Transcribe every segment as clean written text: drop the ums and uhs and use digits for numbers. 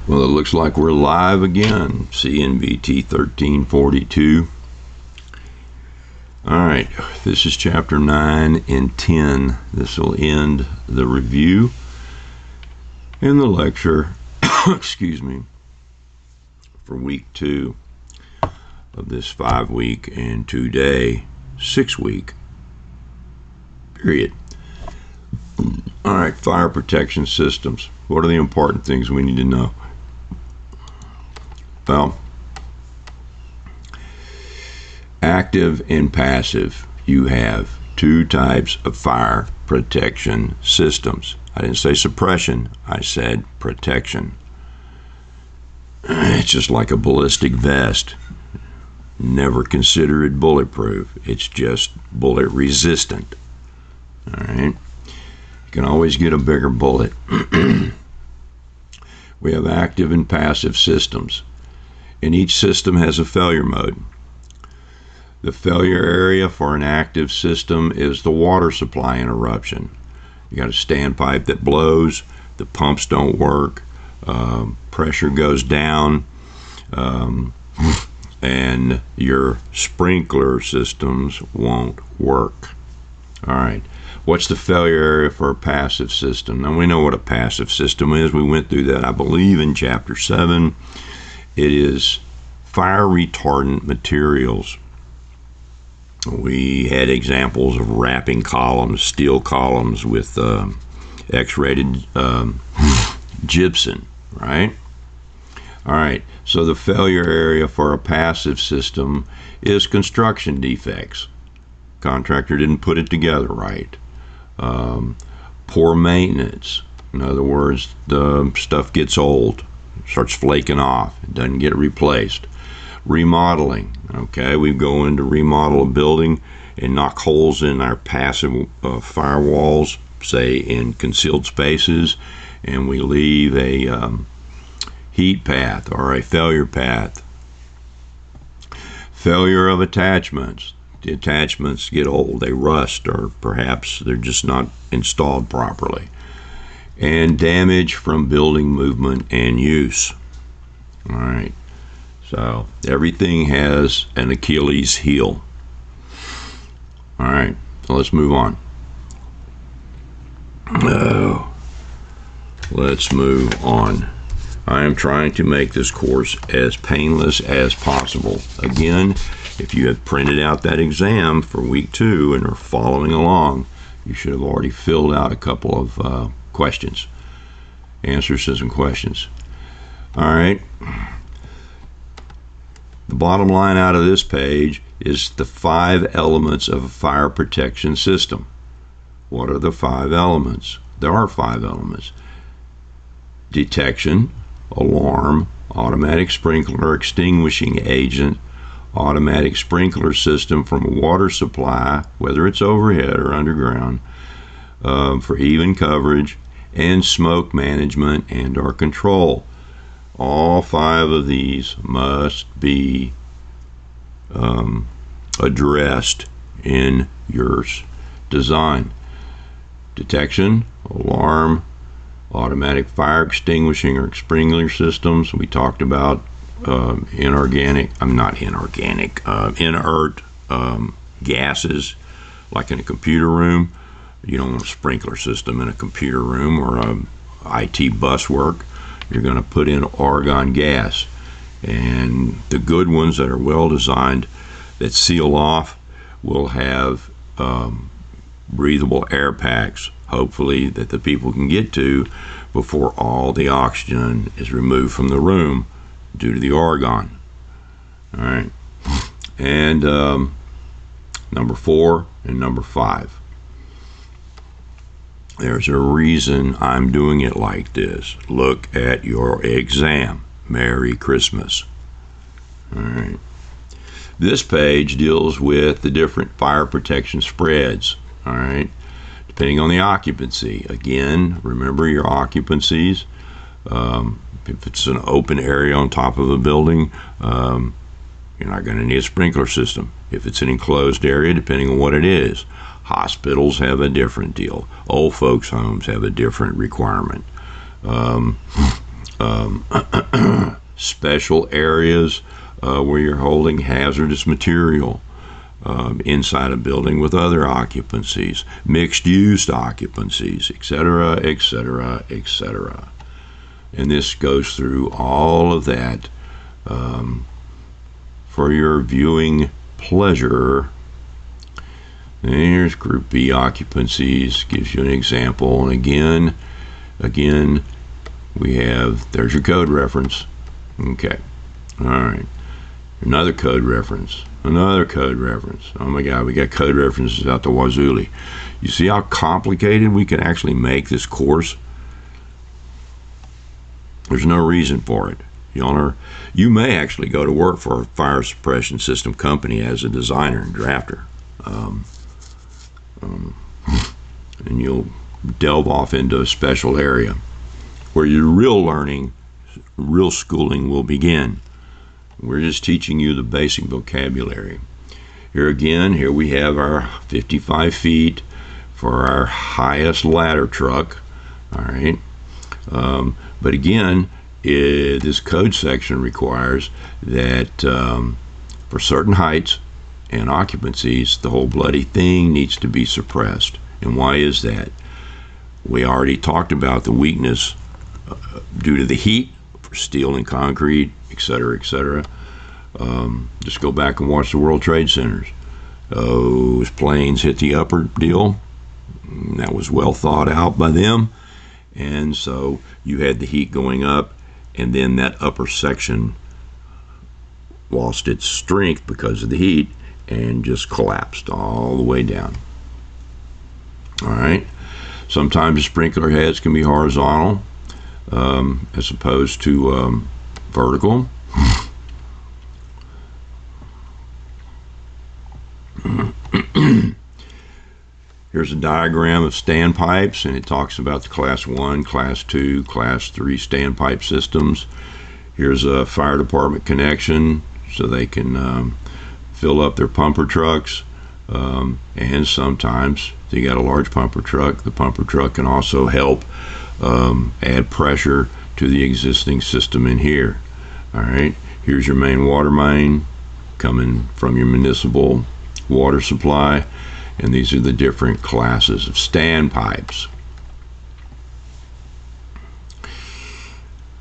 Well, it looks like we're live again. CNBT1342. All right, this is chapter 9 and 10. This will end the review and the lecture, excuse me, for week 2 of this 5-week and 2-day 6-week period. All right, fire protection systems. What are the important things we need to know? Well, active and passive, you have 2 types of fire protection systems. I didn't say suppression, I said protection. It's just like a ballistic vest. Never consider it bulletproof. It's just bullet resistant. All right? You can always get a bigger bullet. We have active and passive systems, and each system has a failure mode. The failure area for an active system is the water supply interruption. You got a standpipe that blows, the pumps don't work, pressure goes down, and your sprinkler systems won't work. All right. What's the failure area for a passive system? Now, we know what a passive system is. We went through that, I believe, in chapter 7. It is fire retardant materials. We had examples of wrapping columns, steel columns with X-rated gypsum, right? All right, so the failure area for a passive system is construction defects. Contractor didn't put it together right. Poor maintenance. In other words, the stuff gets old, starts flaking off, it doesn't get replaced. Remodeling. Okay, we go in to remodel a building and knock holes in our passive firewalls, say in concealed spaces, and we leave a heat path or a failure path. Failure of attachments. The attachments get old, they rust, or perhaps they're just not installed properly. And damage from building movement and use. All right, so everything has an Achilles heel. All right, so let's move on. Let's move on. I am trying to make this course as painless as possible. Again, if you have printed out that exam for week 2 and are following along, you should have already filled out a couple of questions, answers to some questions. All right. The bottom line out of this page is the 5 elements of a fire protection system. What are the 5 elements? There are 5 elements. Detection, alarm, automatic sprinkler extinguishing agent, automatic sprinkler system from a water supply, whether it's overhead or underground, for even coverage, and smoke management and or control. All 5 of these must be addressed in your design. Detection, alarm, automatic fire extinguishing or sprinkler systems. We talked about inert gases, like in a computer room. You don't want a sprinkler system in a computer room or a IT bus work. You're going to put in argon gas, and the good ones that are well designed that seal off will have breathable air packs, hopefully, that the people can get to before all the oxygen is removed from the room due to the argon. All right, and number 4 and number 5. There's a reason I'm doing it like this. Look at your exam. Merry Christmas. All right. This page deals with the different fire protection spreads. All right. Depending on the occupancy. Again, remember your occupancies. If it's an open area on top of a building, you're not going to need a sprinkler system. If it's an enclosed area, depending on what it is. Hospitals have a different deal. Old folks' homes have a different requirement. special areas where you're holding hazardous material inside a building with other occupancies, mixed-use occupancies, etc., etc., etc. And this goes through all of that for your viewing pleasure. And here's Group B occupancies, gives you an example. And again, we have, there's your code reference. Okay, all right. Another code reference. Another code reference. Oh my God, we got code references out the wazoolie. You see how complicated we can actually make this course? There's no reason for it. You may actually go to work for a fire suppression system company as a designer and drafter. And you'll delve off into a special area where your real learning, real schooling will begin. We're just teaching you the basic vocabulary. Here we have our 55 feet for our highest ladder truck. All right. But again, this code section requires that for certain heights and occupancies, the whole bloody thing needs to be suppressed. And why is that? We already talked about the weakness due to the heat for steel and concrete, etc., etc. Just go back and watch the World Trade Centers. Those planes hit the upper deal. That was well thought out by them. And so you had the heat going up, and then that upper section lost its strength because of the heat and just collapsed all the way down. All right. Sometimes the sprinkler heads can be horizontal as opposed to vertical. Here's a diagram of standpipes, and it talks about the Class 1, Class 2, Class 3 standpipe systems. Here's a fire department connection so they can fill up their pumper trucks. And sometimes, if you got a large pumper truck, the pumper truck can also help add pressure to the existing system in here. All right, here's your main water main coming from your municipal water supply, and these are the different classes of standpipes.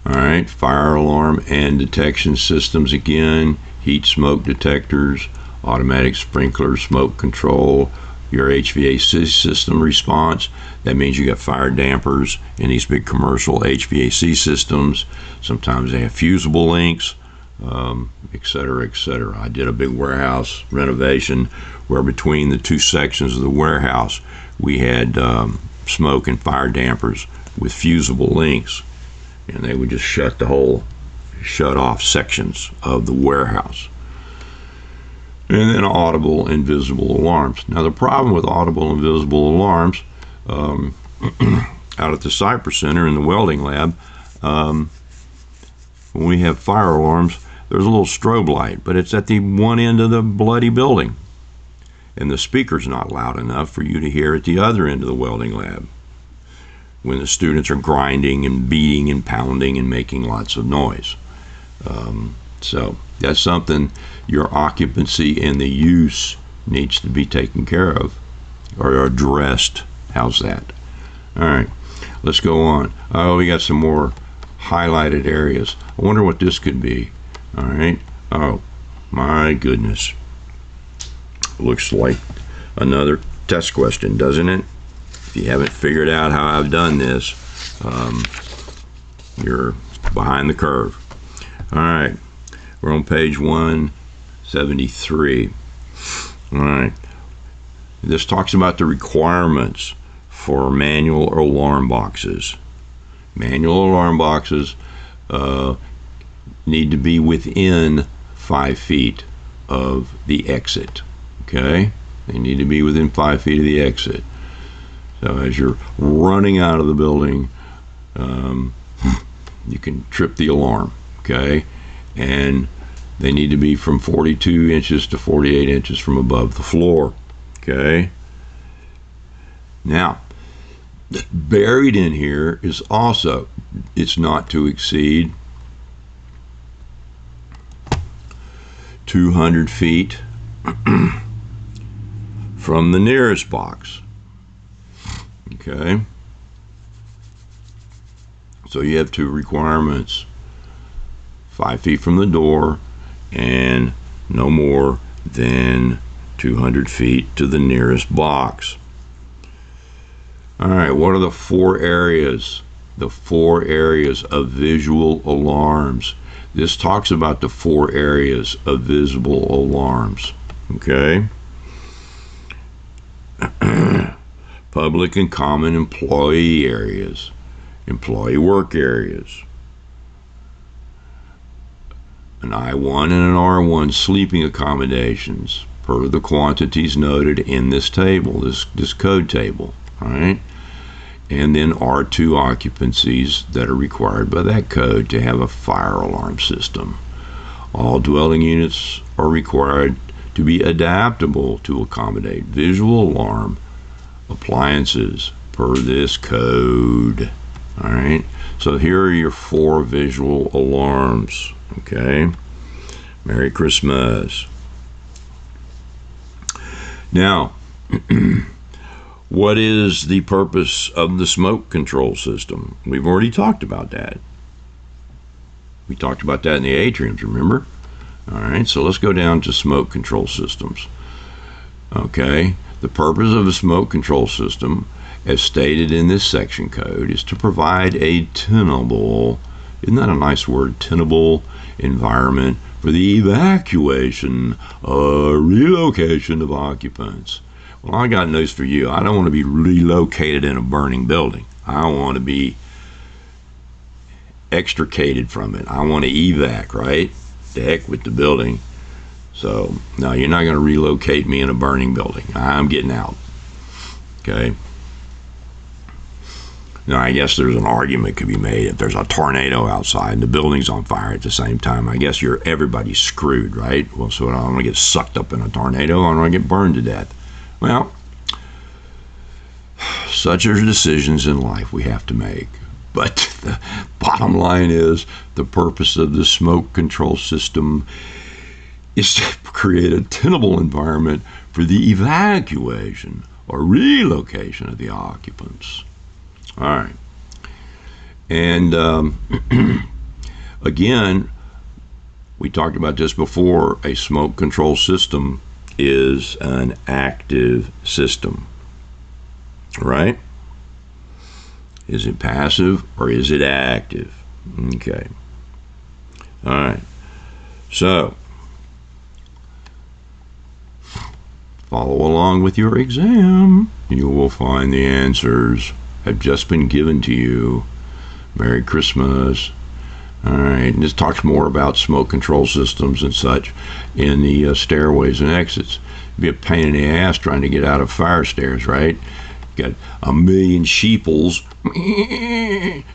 All right, fire alarm and detection systems again, heat smoke detectors, automatic sprinkler, smoke control, your HVAC system response. That means you got fire dampers in these big commercial HVAC systems. Sometimes they have fusible links, etc., etc. I did a big warehouse renovation where between the two sections of the warehouse we had smoke and fire dampers with fusible links, and they would just shut off sections of the warehouse. And then audible and visible alarms. Now the problem with audible and visible alarms out at the Cypress Center in the welding lab, when we have fire alarms, there's a little strobe light, but it's at the one end of the bloody building, and the speaker's not loud enough for you to hear at the other end of the welding lab when the students are grinding and beating and pounding and making lots of noise. So that's something your occupancy and the use needs to be taken care of or addressed. How's that? All right, let's go on. Oh, we got some more highlighted areas. I wonder what this could be. All right. Oh, my goodness. Looks like another test question, doesn't it? If you haven't figured out how I've done this, you're behind the curve. All right. We're on page 173. All right. This talks about the requirements for manual alarm boxes. Manual alarm boxes need to be within 5 feet of the exit. Okay? They need to be within 5 feet of the exit. So as you're running out of the building, you can trip the alarm. Okay? And they need to be from 42 inches to 48 inches from above the floor. Okay? Now, buried in here is also it's not to exceed 200 feet from the nearest box. Okay? So you have two requirements: 5 feet from the door and no more than 200 feet to the nearest box. All right, what are the four areas? The four areas of visual alarms. This talks about the four areas of visible alarms. Okay? Public and common employee areas, employee work areas, an I1 and an R1 sleeping accommodations per the quantities noted in this table, this code table, all right? And then R2 occupancies that are required by that code to have a fire alarm system. All dwelling units are required to be adaptable to accommodate visual alarm appliances per this code. All right, so here are your four visual alarms. Okay, Merry Christmas. Now, what is the purpose of the smoke control system? We've already talked about that. We talked about that in the atriums, remember? All right, so let's go down to smoke control systems. Okay, the purpose of a smoke control system, as stated in this section code, is to provide a tenable, isn't that a nice word, tenable environment for the evacuation or relocation of occupants. Well, I got news for you. I don't want to be relocated in a burning building. I want to be extricated from it. I want to evac, right? The heck with the building. So, no, you're not going to relocate me in a burning building. I'm getting out. Okay? Now, I guess there's an argument could be made if there's a tornado outside and the building's on fire at the same time. I guess everybody's screwed, right? Well, so I don't want to get sucked up in a tornado. I don't want to get burned to death. Well, such are decisions in life we have to make. But the bottom line is the purpose of the smoke control system is to create a tenable environment for the evacuation or relocation of the occupants. All right. And again, we talked about this before, a smoke control system is an active system, right? Is it passive or is it active? Okay. All right. So, follow along with your exam. You will find the answers have just been given to you. Merry Christmas. All right, and this talks more about smoke control systems and such in the stairways and exits. It'd be a pain in the ass trying to get out of fire stairs, right? Got a million sheeples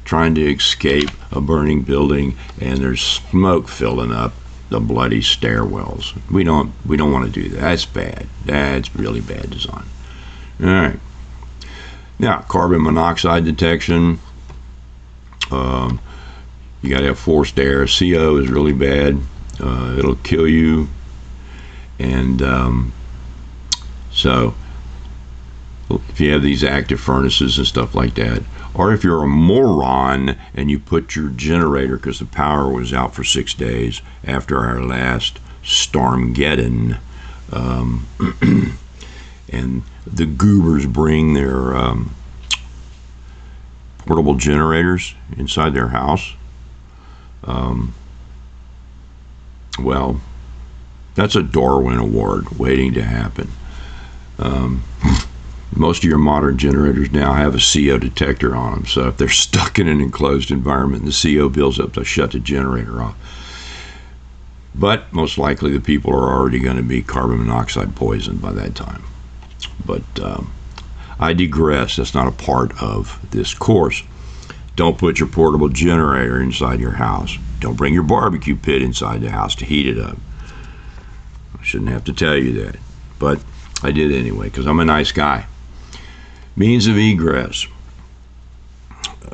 trying to escape a burning building, and there's smoke filling up the bloody stairwells. We don't want to do that. That's bad. That's really bad design. All right. Now, carbon monoxide detection. You got to have forced air. CO is really bad. It'll kill you. And so, if you have these active furnaces and stuff like that, or if you're a moron and you put your generator, because the power was out for 6 days after our last Stormgeddon, and the goobers bring their portable generators inside their house, well, that's a Darwin Award waiting to happen. Most of your modern generators now have a CO detector on them, so if they're stuck in an enclosed environment and the CO builds up, they'll shut the generator off. But most likely the people are already going to be carbon monoxide poisoned by that time. But I digress. That's not a part of this course. Don't put your portable generator inside your house. Don't bring your barbecue pit inside the house to heat it up. I shouldn't have to tell you that, but I did anyway because I'm a nice guy. Means of egress.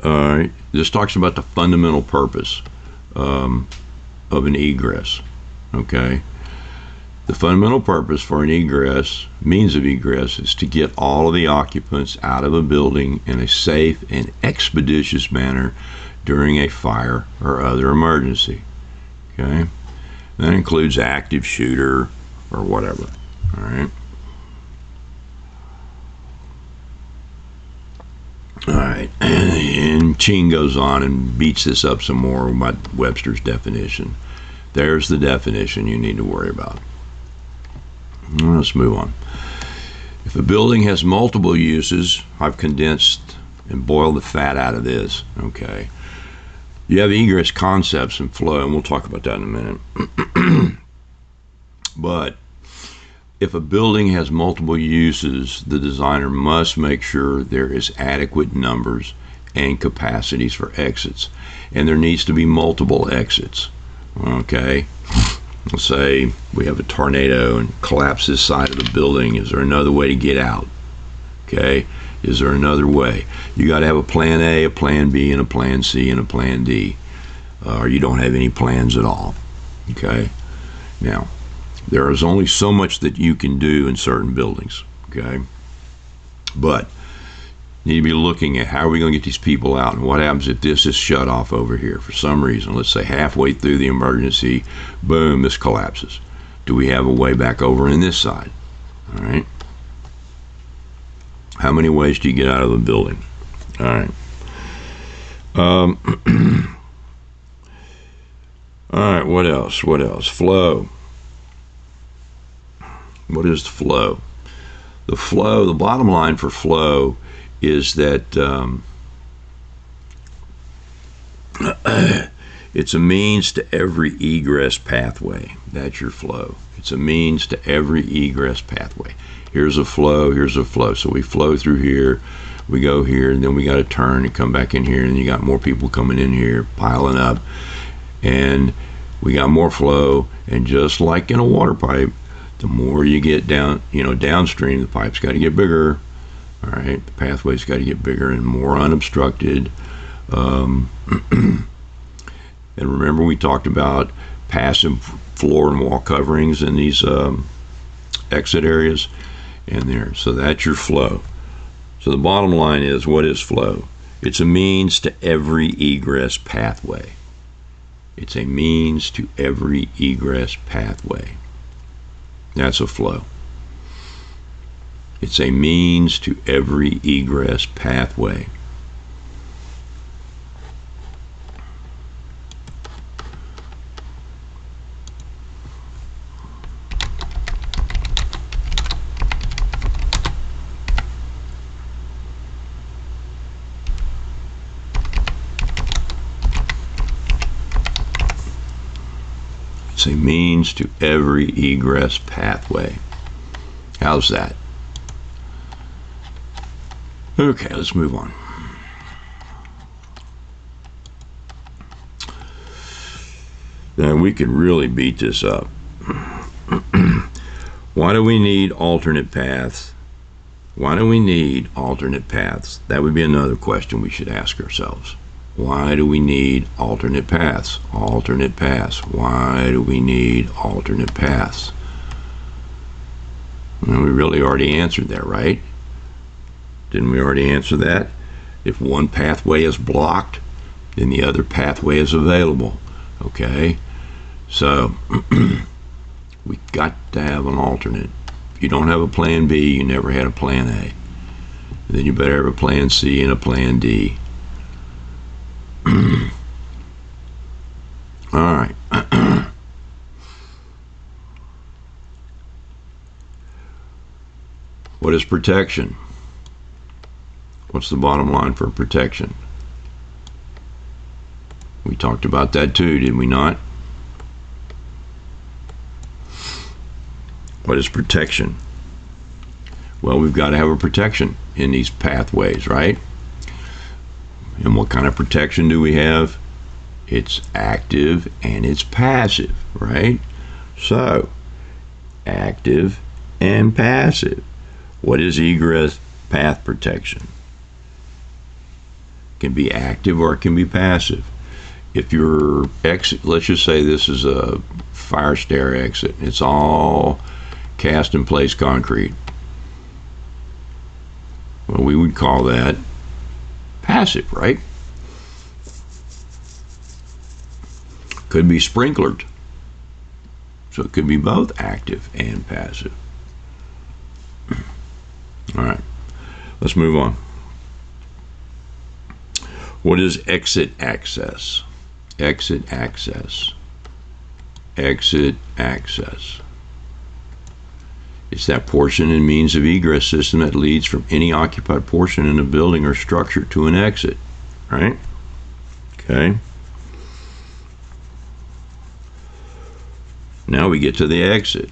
All right. This talks about the fundamental purpose of an egress. Okay. The fundamental purpose for an egress, means of egress, is to get all of the occupants out of a building in a safe and expeditious manner during a fire or other emergency. Okay. That includes active shooter or whatever. All right. All right, and Ching goes on and beats this up some more about Webster's definition. There's the definition you need to worry about. Let's move on. If a building has multiple uses, I've condensed and boiled the fat out of this, okay? You have egress concepts and flow, and we'll talk about that in a minute. But if a building has multiple uses, the designer must make sure there is adequate numbers and capacities for exits. And there needs to be multiple exits. Okay? Let's say we have a tornado and collapse this side of the building. Is there another way to get out? Okay? Is there another way? You got to have a plan A, a plan B, and a plan C, and a plan D. Or you don't have any plans at all. Okay? Now, there is only so much that you can do in certain buildings, okay? But you need to be looking at how are we going to get these people out, and what happens if this is shut off over here for some reason. Let's say halfway through the emergency, boom, this collapses. Do we have a way back over in this side? All right. How many ways do you get out of the building? All right. All right, what else? What else? Flow. What is the flow? The flow, the bottom line for flow is that it's a means to every egress pathway. That's your flow. It's a means to every egress pathway. Here's a flow, here's a flow. So we flow through here, we go here, and then we got to turn and come back in here, and you got more people coming in here, piling up, and we got more flow. And just like in a water pipe, the more you get down, downstream, the pipe's got to get bigger. All right, the pathway's got to get bigger and more unobstructed. And remember, we talked about passive floor and wall coverings in these exit areas in there. So that's your flow. So the bottom line is, what is flow? It's a means to every egress pathway. It's a means to every egress pathway. That's a flow. It's a means to every egress pathway. It's a means to every egress pathway. How's that? Okay, let's move on. Now we could really beat this up. Why do we need alternate paths? Why do we need alternate paths? That would be another question we should ask ourselves. Why do we need alternate paths? Alternate paths. Why do we need alternate paths? Well, we really already answered that, right? Didn't we already answer that? If one pathway is blocked, then the other pathway is available. Okay? So, we got to have an alternate. If you don't have a plan B, you never had a plan A. Then you better have a plan C and a plan D. All right. What is protection? What's the bottom line for protection? We talked about that too, did we not? What is protection? Well, we've got to have a protection in these pathways, right? And what kind of protection do we have? It's active and it's passive, right? So, active and passive. What is egress path protection? can be active or it can be passive. If your exit, let's just say this is a fire stair exit, it's all cast in place concrete. Well, we would call that passive, right? Could be sprinklered. So it could be both active and passive. All right, let's move on. What is exit access? Exit access. Exit access. It's that portion and means of egress system that leads from any occupied portion in a building or structure to an exit, right? Okay. Now we get to the exit.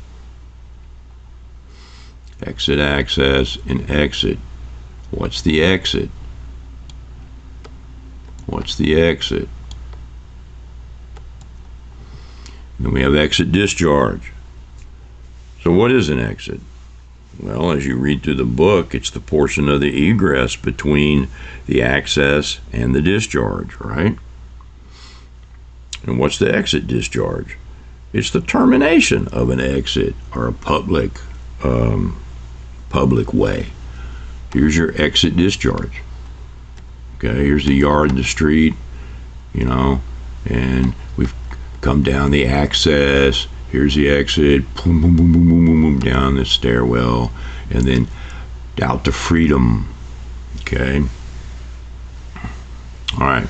Exit access and exit. What's the exit? What's the exit? Then we have exit discharge. So what is an exit? Well, as you read through the book, it's the portion of the egress between the access and the discharge, right? And what's the exit discharge? It's the termination of an exit or a public way. Here's your exit discharge. Okay, here's the yard and the street, and we've come down the access. Here's the exit, boom, boom, boom, boom, boom, boom, boom, down the stairwell, and then out to freedom. Okay. All right.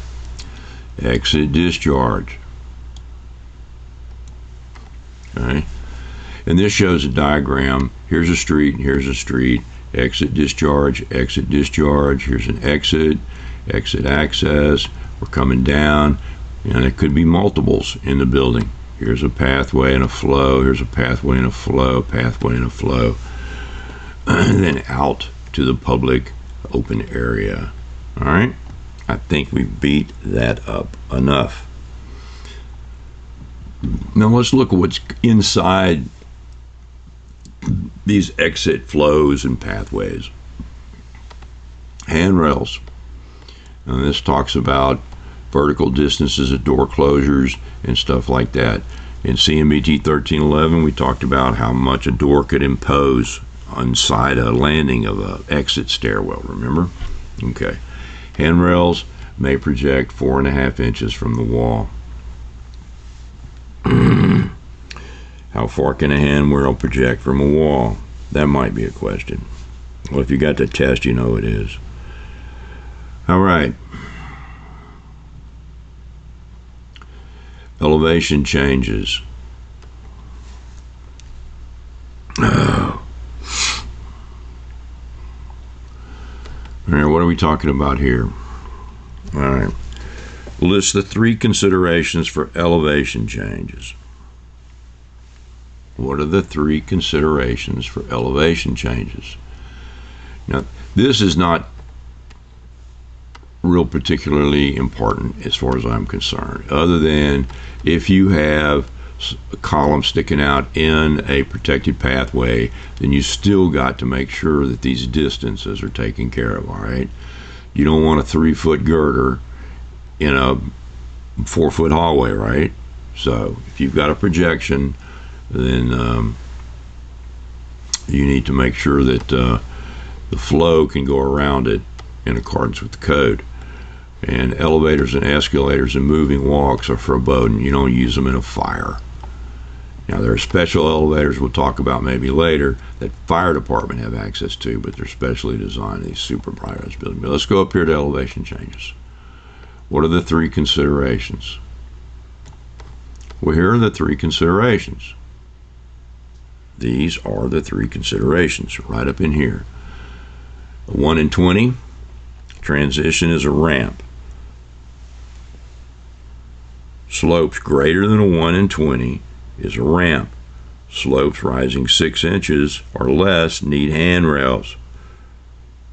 Exit discharge. Okay. And this shows a diagram. Here's a street, and here's a street. Exit discharge, exit discharge. Here's an exit, exit access. We're coming down, and it could be multiples in the building. Here's a pathway and a flow. Here's a pathway and a flow, pathway and a flow. And then out to the public open area. All right? I think we beat that up enough. Now let's look at what's inside these exit flows and pathways. Handrails. And this talks about vertical distances at door closures and stuff like that. In CNBT 1342, we talked about how much a door could impose inside a landing of an exit stairwell, remember? Okay. Handrails may project 4.5 inches from the wall. How far can a handrail project from a wall? That might be a question. Well, if you got the test, you know it is. All right. Elevation changes. Oh. All right, what are we talking about here? All right. List the 3 considerations for elevation changes. What are the 3 considerations for elevation changes? Now, this is not real particularly important as far as I'm concerned, other than if you have a column sticking out in a protected pathway, then you still got to make sure that these distances are taken care of, all right? You don't want a 3-foot girder in a 4-foot hallway, right? So if you've got a projection, then you need to make sure that the flow can go around it in accordance with the code. And elevators and escalators and moving walks are forbidden. You don't use them in a fire. Now, there are special elevators we'll talk about maybe later that fire department have access to, but they're specially designed in these super high-rise buildings. But let's go up here to elevation changes. What are the 3 considerations? Well, here are the 3 considerations. These are the 3 considerations right up in here. A 1 in 20 transition is a ramp. Slopes greater than a 1 in 20 is a ramp. Slopes rising 6 inches or less need handrails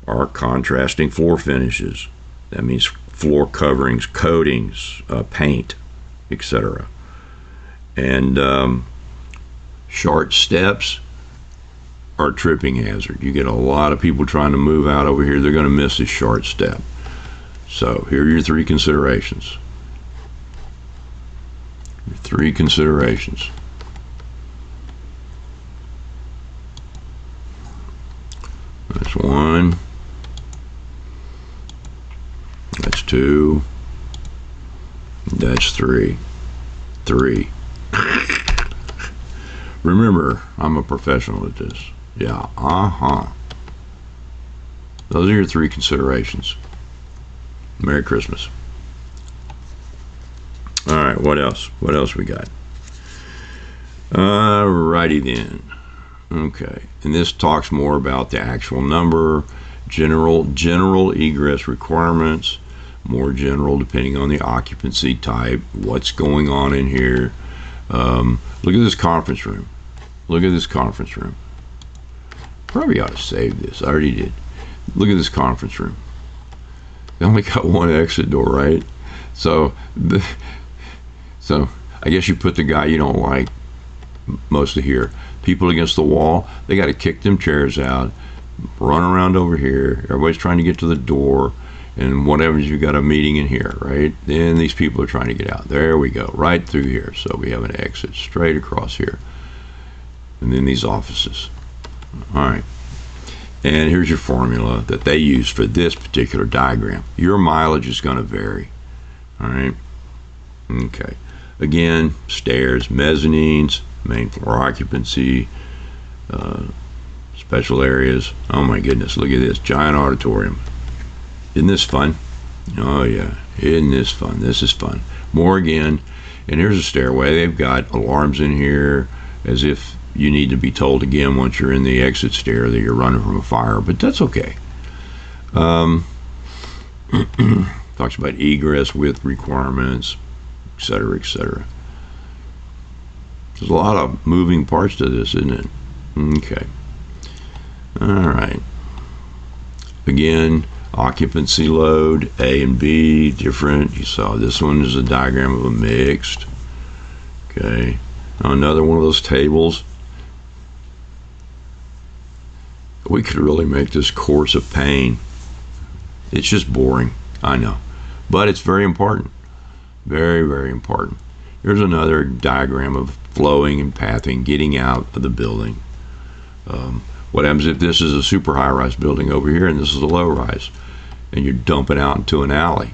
or contrasting floor finishes. That means floor coverings, coatings, paint, etc. And short steps are a tripping hazard. You get a lot of people trying to move out over here. They're going to miss a short step. So here are your three considerations. Your three considerations. That's one. That's two. That's three. Three. Remember, I'm a professional at this. Yeah, Those are your three considerations. Merry Christmas. All right, what else? What else we got? Alrighty then. Okay, and this talks more about the actual number, general egress requirements, more general depending on the occupancy type, what's going on in here. Look at this conference room. Look at this conference room. Probably ought to save this. I already did. Look at this conference room. They only got one exit door, right? So I guess you put the guy you don't like mostly here. People against the wall, they got to kick them chairs out, run around over here. Everybody's trying to get to the door, and whatever, you got a meeting in here, right? Then these people are trying to get out. There we go, right through here. So we have an exit straight across here. And then these offices. All right. And here's your formula that they use for this particular diagram. Your mileage is going to vary. All right. Okay. Again, stairs, mezzanines, main floor occupancy, special areas. Oh my goodness, look at this giant auditorium. Isn't this fun? Oh yeah, isn't this fun? This is fun. More again, and here's a stairway. They've got alarms in here as if you need to be told again once you're in the exit stair that you're running from a fire, but that's okay. Talks about egress width requirements, etc., etc. There's a lot of moving parts to this, isn't it? Okay. All right. Again, occupancy load, A and B, different. You saw this one is a diagram of a mixed. Okay. Now another one of those tables. We could really make this course a pain. It's just boring, I know. But it's very important. Very, very important. Here's another diagram of flowing and pathing, getting out of the building. What happens if this is a super high-rise building over here and this is a low-rise, and you're dumping out into an alley?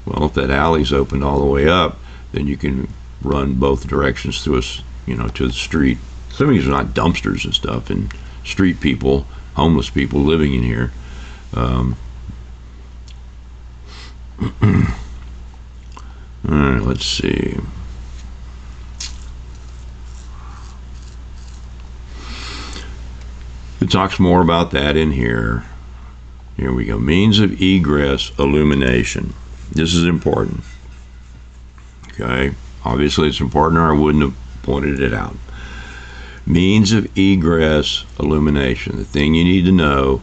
Well, if that alley's opened all the way up, then you can run both directions to to the street. Assuming there's not dumpsters and stuff and street people, homeless people living in here. All right, let's see. It talks more about that in here. Here we go. Means of egress illumination. This is important. Okay. Obviously it's important or I wouldn't have pointed it out. Means of egress illumination. The thing you need to know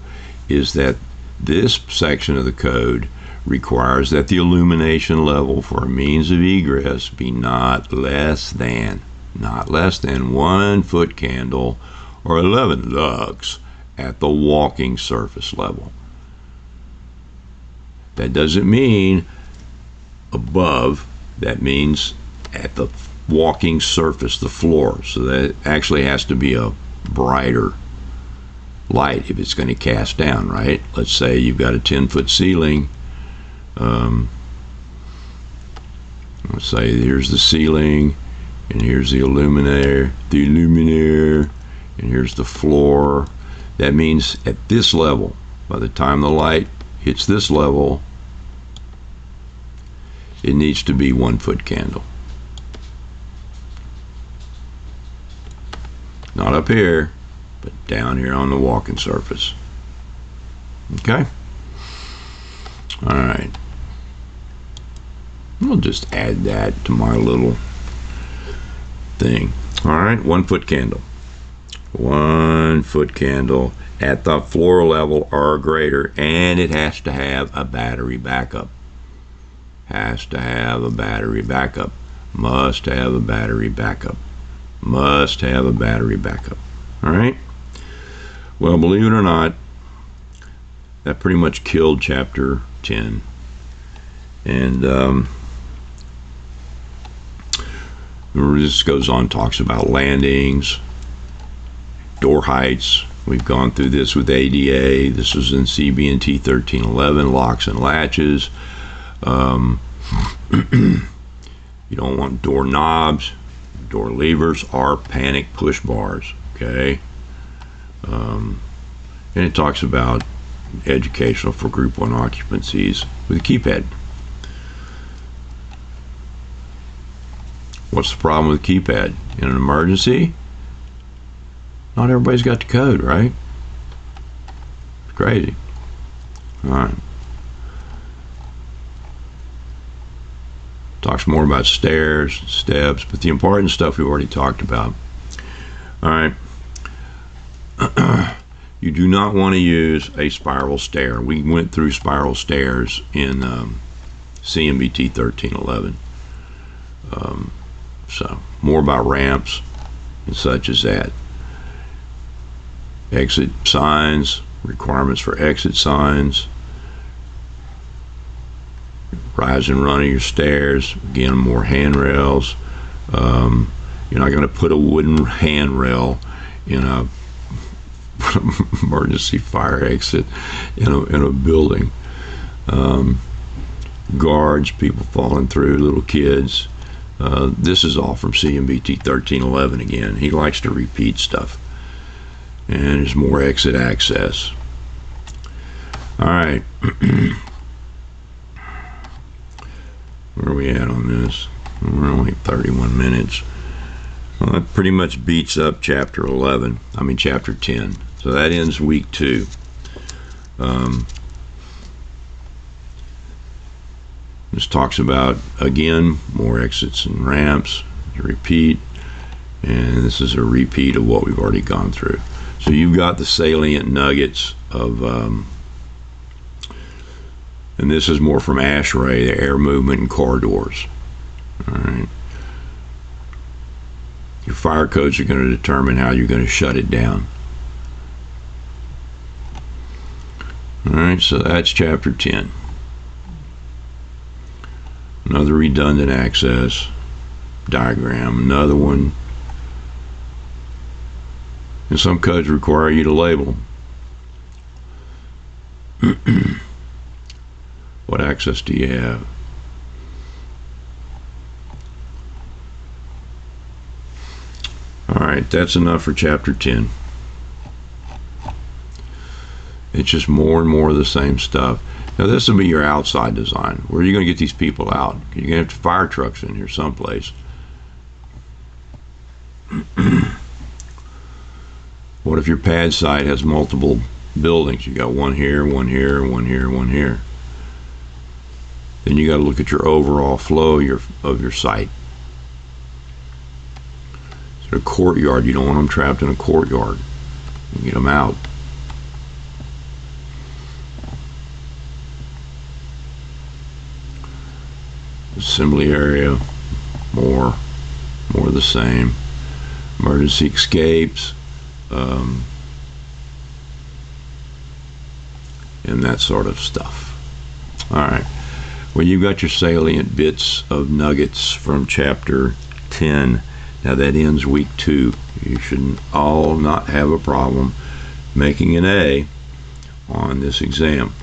is that this section of the code requires that the illumination level for a means of egress be not less than 1 foot candle or 11 lux at the walking surface level. That doesn't mean above, that means at the walking surface, the floor. So that actually has to be a brighter light if it's going to cast down, right? Let's say you've got a 10-foot ceiling. Let's say here's the ceiling, and here's the luminaire, and here's the floor. That means at this level, by the time the light hits this level, it needs to be 1 foot candle. Not up here, but down here on the walking surface. Okay? All right. I'll just add that to my little thing. All right, 1 foot candle. 1 foot candle at the floor level or greater, and it has to have a battery backup. Has to have a battery backup. Must have a battery backup. Must have a battery backup. All right? Well, believe it or not, that pretty much killed chapter 10. And this goes on, talks about landings, door heights. We've gone through this with ADA. This was in CNBT 1342, locks and latches. You don't want door knobs, door levers, or panic push bars. Okay. And it talks about educational for Group 1 occupancies with a keypad. What's the problem with a keypad? In an emergency, not everybody's got the code, right? It's crazy. All right. Talks more about stairs, steps, but the important stuff we've already talked about. All right. You do not want to use a spiral stair. We went through spiral stairs in CNBT 1311. So more about ramps and such as that. Exit signs, requirements for exit signs, rise and run of your stairs. Again, more handrails. You're not going to put a wooden handrail in a emergency fire exit in a building. Guards, people falling through, little kids. This is all from CNBT 1311 again. He likes to repeat stuff. And there's more exit access. All right. Where are we at on this? We're only 31 minutes. Well, that pretty much beats up chapter 10. So that ends week 2. This talks about, again, more exits and ramps, repeat, and this is a repeat of what we've already gone through. So you've got the salient nuggets of, and this is more from ASHRAE, the air movement and corridors. All right. Your fire codes are going to determine how you're going to shut it down. All right, so that's chapter 10. Another redundant access diagram, another one. And some codes require you to label. What access do you have? All right, that's enough for chapter 10. It's just more and more of the same stuff. Now this will be your outside design. Where are you going to get these people out? You're going to have fire trucks in here someplace. What if your pad site has multiple buildings? You got one here, one here, one here, one here. Then you got to look at your overall flow of your site. So a courtyard, you don't want them trapped in a courtyard. You get them out. Assembly area, more of the same. Emergency escapes, and that sort of stuff. All right. Well, you've got your salient bits of nuggets from chapter 10. Now that ends week 2. You should all not have a problem making an A on this exam.